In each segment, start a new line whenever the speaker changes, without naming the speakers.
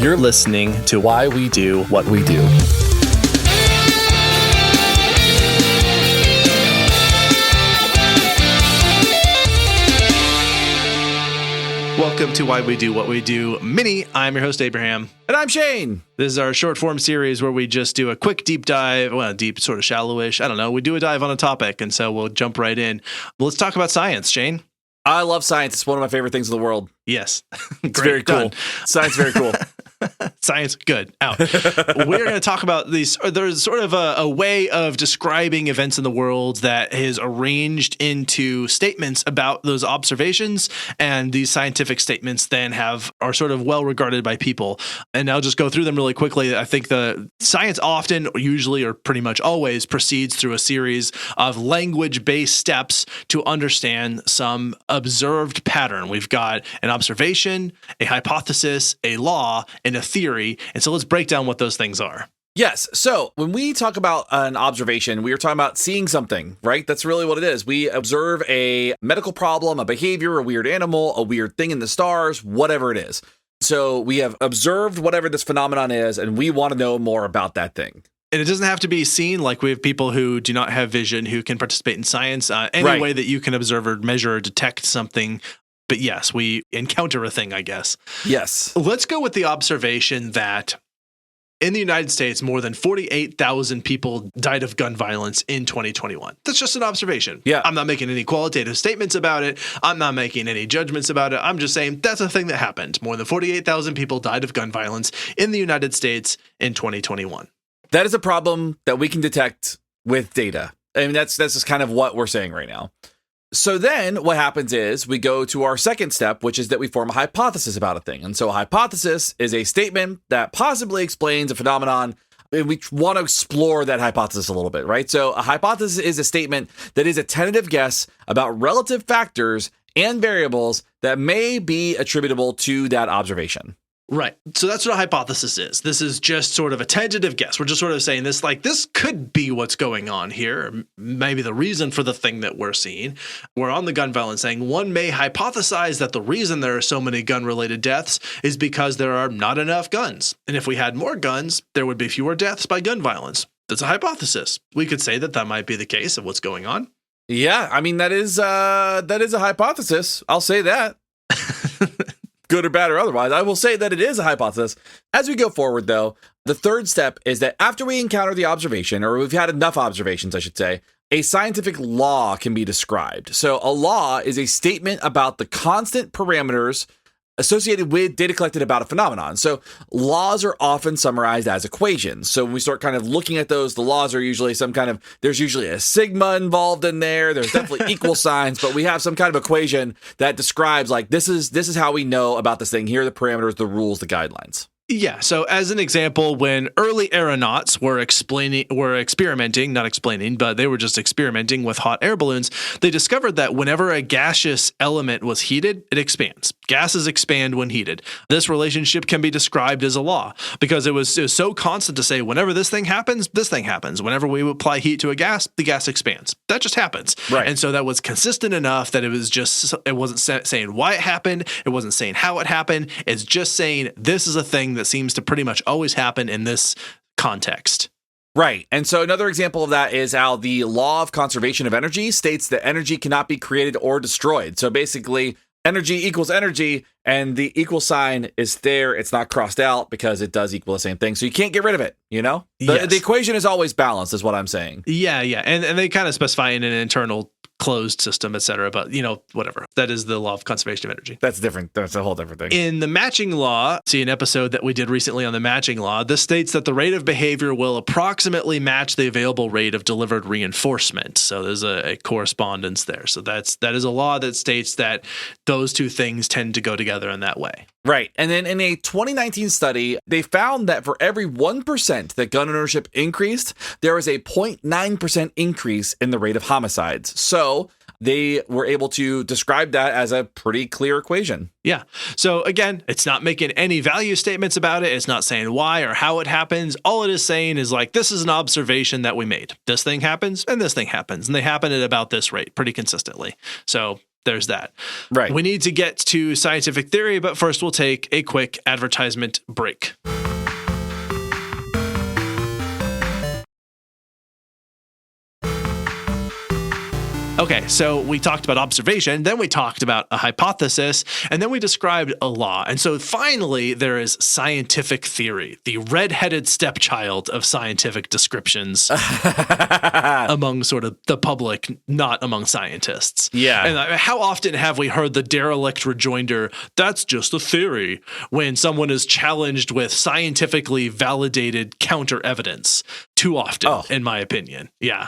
You're listening to Why We Do What We Do. Welcome to Why We Do What We Do Mini. I'm your host, Abraham.
And I'm Shane.
This is our short form series where we just do a quick deep dive, well, deep, sort of shallowish. I don't know. We do a dive on a topic, and so we'll jump right in. Let's talk about science, Shane.
I love science. It's one of my favorite things in the world.
Yes.
It's very cool. Science, very cool.
Science, good. Out. We're going to talk about these. There's sort of a way of describing events in the world that is arranged into statements about those observations, and these scientific statements then are sort of well regarded by people. And I'll just go through them really quickly. I think the science often, or usually, or pretty much always proceeds through a series of language-based steps to understand some observed pattern. We've got an observation, a hypothesis, a law, and a theory. And so let's break down what those things are.
Yes. So when we talk about an observation, we are talking about seeing something, right? That's really what it is. We observe a medical problem, a behavior, a weird animal, a weird thing in the stars, whatever it is. So we have observed whatever this phenomenon is, and we want to know more about that thing.
And it doesn't have to be seen. Like, we have people who do not have vision who can participate in science. Any way that you can observe or measure or detect something. But yes, we encounter a thing, I guess.
Yes.
Let's go with the observation that in the United States, more than 48,000 people died of gun violence in 2021. That's just an observation.
Yeah.
I'm not making any qualitative statements about it. I'm not making any judgments about it. I'm just saying that's a thing that happened. More than 48,000 people died of gun violence in the United States in 2021.
That is a problem that we can detect with data. I mean, that's just kind of what we're saying right now. So then what happens is we go to our second step, which is that we form a hypothesis about a thing. And so a hypothesis is a statement that possibly explains a phenomenon, and we want to explore that hypothesis a little bit, right? So a hypothesis is a statement that is a tentative guess about relative factors and variables that may be attributable to that observation.
Right. So that's what a hypothesis is. This is just sort of a tentative guess. We're just sort of saying this, like, this could be what's going on here. Maybe the reason for the thing that we're seeing. We're on the gun violence saying one may hypothesize that the reason there are so many gun-related deaths is because there are not enough guns. And if we had more guns, there would be fewer deaths by gun violence. That's a hypothesis. We could say that might be the case of what's going on.
Yeah, I mean, that is a hypothesis. I'll say that. Good or bad or otherwise, I will say that it is a hypothesis. As we go forward, though, the third step is that after we encounter the observation, or we've had enough observations, I should say, a scientific law can be described. So a law is a statement about the constant parameters associated with data collected about a phenomenon. So laws are often summarized as equations. So when we start kind of looking at those, the laws are usually there's usually a sigma involved in there. There's definitely equal signs, but we have some kind of equation that describes, like, this is how we know about this thing. Here are the parameters, the rules, the guidelines.
Yeah. So as an example, when early aeronauts were experimenting, not explaining, but they were just experimenting with hot air balloons, they discovered that whenever a gaseous element was heated, it expands. Gases expand when heated. This relationship can be described as a law because it was so constant to say, whenever this thing happens, this thing happens. Whenever we apply heat to a gas, the gas expands. That just happens.
Right.
And so that was consistent enough that it wasn't saying why it happened. It wasn't saying how it happened. It's just saying this is a thing that seems to pretty much always happen in this context.
Right. And so another example of that is how the law of conservation of energy states that energy cannot be created or destroyed. So basically, energy equals energy, and the equal sign is there. It's not crossed out because it does equal the same thing. So you can't get rid of it, you know? The equation is always balanced, is what I'm saying.
Yeah. And they kind of specify in an internal closed system, et cetera. But, whatever. That is the law of conservation of energy.
That's different. That's a whole different thing.
In the matching law, see an episode that we did recently on the matching law, this states that the rate of behavior will approximately match the available rate of delivered reinforcement. So there's a correspondence there. So that is a law that states that those two things tend to go together in that way.
Right. And then in a 2019 study, they found that for every 1% that gun ownership increased, there was a 0.9% increase in the rate of homicides. So they were able to describe that as a pretty clear equation.
Yeah. So again, it's not making any value statements about it. It's not saying why or how it happens. All it is saying is, like, this is an observation that we made. This thing happens and this thing happens, and they happen at about this rate pretty consistently. So there's that.
Right.
We need to get to scientific theory, but first we'll take a quick advertisement break. Okay, so we talked about observation, then we talked about a hypothesis, and then we described a law. And so finally, there is scientific theory, the red-headed stepchild of scientific descriptions among sort of the public, not among scientists.
Yeah.
And how often have we heard the derelict rejoinder, that's just a theory, when someone is challenged with scientifically validated counter evidence? Too often, in my opinion. Yeah.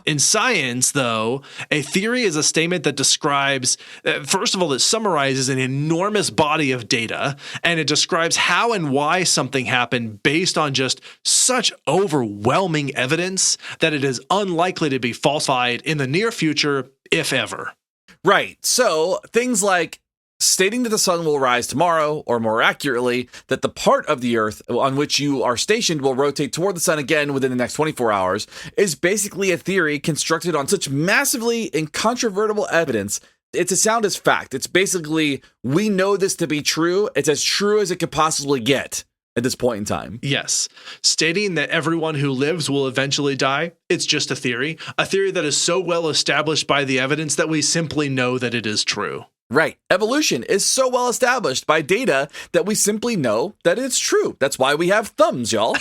In science, though, a theory is a statement that describes, first of all, that summarizes an enormous body of data, and it describes how and why something happened based on just such overwhelming evidence that it is unlikely to be falsified in the near future, if ever.
Right. So things like stating that the sun will rise tomorrow, or more accurately, that the part of the Earth on which you are stationed will rotate toward the sun again within the next 24 hours, is basically a theory constructed on such massively incontrovertible evidence. It's a sound as fact. It's basically, we know this to be true. It's as true as it could possibly get at this point in time.
Yes. Stating that everyone who lives will eventually die, it's just a theory that is so well established by the evidence that we simply know that it is true.
Right. Evolution is so well established by data that we simply know that it's true. That's why we have thumbs, y'all.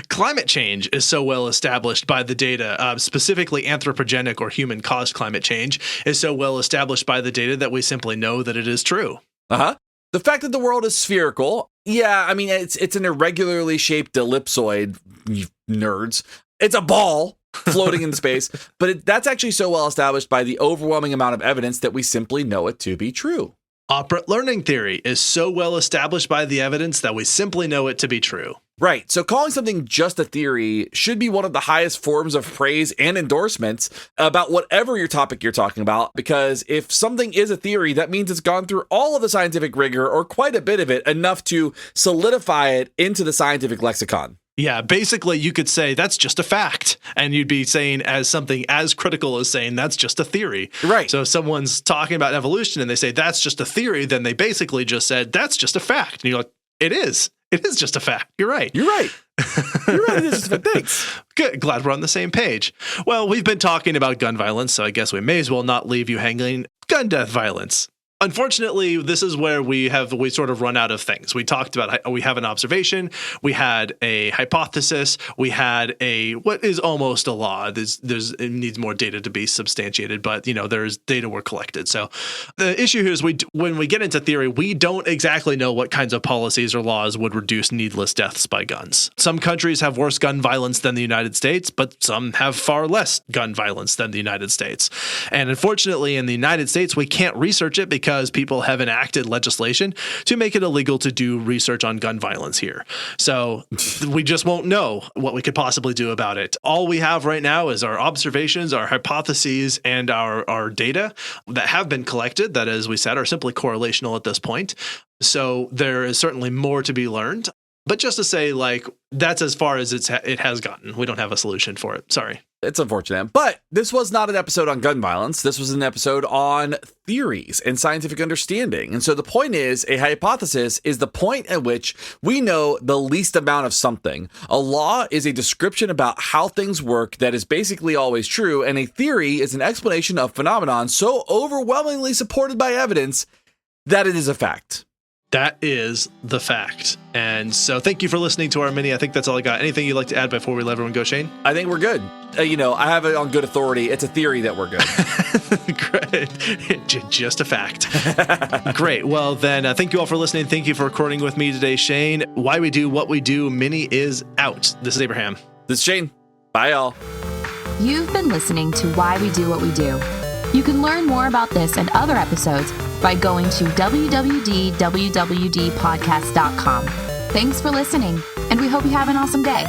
Climate change is so well established by the data, specifically anthropogenic or human-caused climate change is so well established by the data that we simply know that it is true.
The fact that the world is spherical, yeah, I mean, it's an irregularly shaped ellipsoid, you nerds. It's a ball floating in space, but that's actually so well established by the overwhelming amount of evidence that we simply know it to be true.
Operant learning theory is so well established by the evidence that we simply know it to be true.
Right. So calling something just a theory should be one of the highest forms of praise and endorsements about whatever your topic you're talking about, because if something is a theory, that means it's gone through all of the scientific rigor, or quite a bit of it, enough to solidify it into the scientific lexicon.
Yeah, basically you could say that's just a fact, and you'd be saying as something as critical as saying that's just a theory.
Right.
So if someone's talking about evolution and they say that's just a theory, then they basically just said that's just a fact. And you're like, it is. It is just a fact. You're right.
You're right. You're right. It is just a fact. Thanks.
Good. Glad we're on the same page. Well, we've been talking about gun violence, so I guess we may as well not leave you hanging. Gun death violence. Unfortunately, this is where we sort of run out of things. We talked about, we have an observation, we had a hypothesis, we had what is almost a law. It needs more data to be substantiated, but there's data were collected. So the issue here is when we get into theory, we don't exactly know what kinds of policies or laws would reduce needless deaths by guns. Some countries have worse gun violence than the United States, but some have far less gun violence than the United States. And unfortunately, in the United States, we can't research it because people have enacted legislation to make it illegal to do research on gun violence here. So we just won't know what we could possibly do about it. All we have right now is our observations, our hypotheses, and our data that have been collected that, as we said, are simply correlational at this point. So there is certainly more to be learned. But just to say, that's as far as it has gotten. We don't have a solution for it. Sorry.
It's unfortunate. But this was not an episode on gun violence. This was an episode on theories and scientific understanding. And so the point is, a hypothesis is the point at which we know the least amount of something. A law is a description about how things work that is basically always true. And a theory is an explanation of phenomenon so overwhelmingly supported by evidence that it is a fact.
That is the fact. And so thank you for listening to our mini. I think that's all I got. Anything you'd like to add before we let everyone go, Shane?
I think we're good. I have it on good authority. It's a theory that we're good.
Great. Just a fact. Great. Well, then, thank you all for listening. Thank you for recording with me today, Shane. Why We Do What We Do mini is out. This is Abraham.
This is Shane. Bye, y'all.
You've been listening to Why We Do What We Do. You can learn more about this and other episodes by going to www.wwdpodcast.com. Thanks for listening, and we hope you have an awesome day.